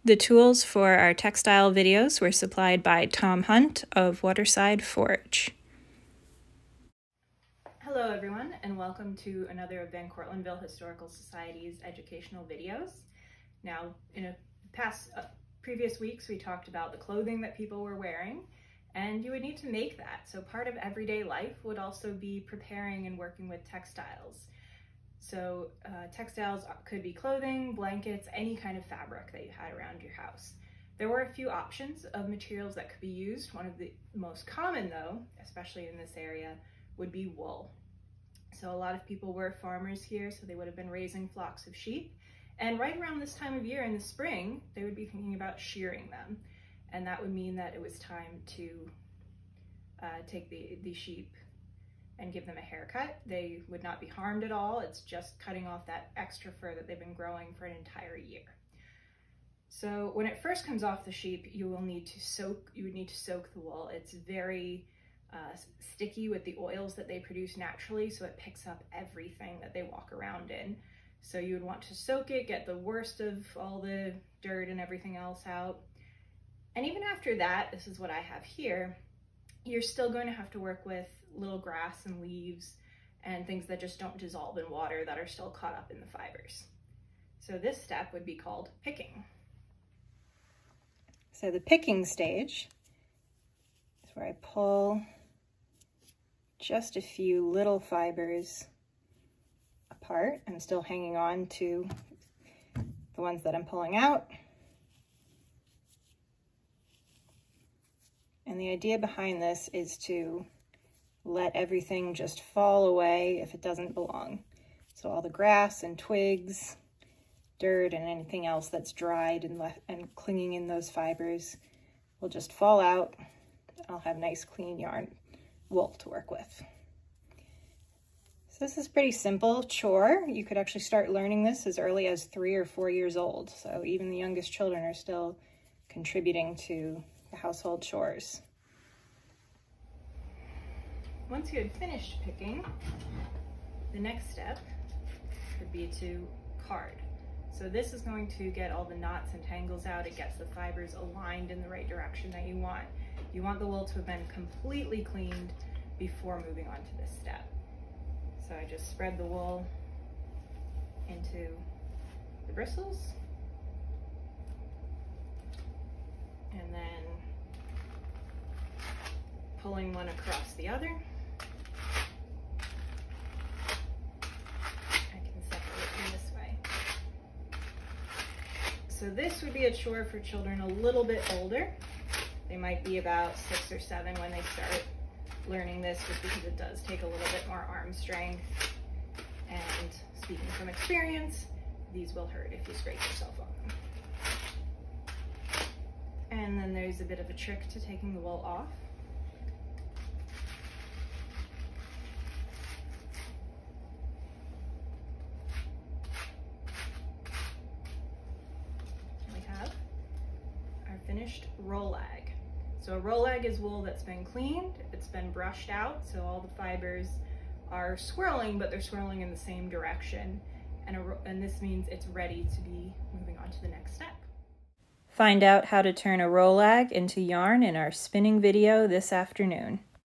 The tools for our textile videos were supplied by Tom Hunt of Waterside Forge. Hello everyone, and welcome to another of Van Cortlandtville Historical Society's educational videos. Now, in previous weeks, we talked about the clothing that people were wearing, and you would need to make that. So part of everyday life would also be preparing and working with textiles. So textiles could be clothing, blankets, any kind of fabric that you had around your house. There were a few options of materials that could be used. One of the most common though, especially in this area, would be wool. So a lot of people were farmers here, so they would have been raising flocks of sheep. And right around this time of year in the spring, they would be thinking about shearing them. And that would mean that it was time to take the sheep and give them a haircut. They would not be harmed at all. It's just cutting off that extra fur that they've been growing for an entire year. So when it first comes off the sheep, you would need to soak the wool. It's very sticky with the oils that they produce naturally, so it picks up everything that they walk around in. So you would want to soak it, get the worst of all the dirt and everything else out. And even after that, this is what I have here, you're still going to have to work with little grass and leaves and things that just don't dissolve in water that are still caught up in the fibers. So this step would be called picking. So the picking stage is where I pull just a few little fibers apart. I'm still hanging on to the ones that I'm pulling out. And the idea behind this is to let everything just fall away if it doesn't belong. So all the grass and twigs, dirt, and anything else that's dried and clinging in those fibers will just fall out. I'll have nice clean yarn wool to work with. So this is a pretty simple chore. You could actually start learning this as early as 3 or 4 years old. So even the youngest children are still contributing to the household chores. Once you had finished picking, the next step would be to card. So this is going to get all the knots and tangles out. It gets the fibers aligned in the right direction that you want. You want the wool to have been completely cleaned before moving on to this step. So I just spread the wool into the bristles, and then pulling one across the other. I can separate them this way. So this would be a chore for children a little bit older. They might be about 6 or 7 when they start learning this, just because it does take a little bit more arm strength. And speaking from experience, these will hurt if you scrape yourself on them. And then there's a bit of a trick to taking the wool off. We have our finished rollag. So a rollag is wool that's been cleaned, it's been brushed out, so all the fibers are swirling, but they're swirling in the same direction. And this means it's ready to be moving on to the next step. Find out how to turn a rollag into yarn in our spinning video this afternoon.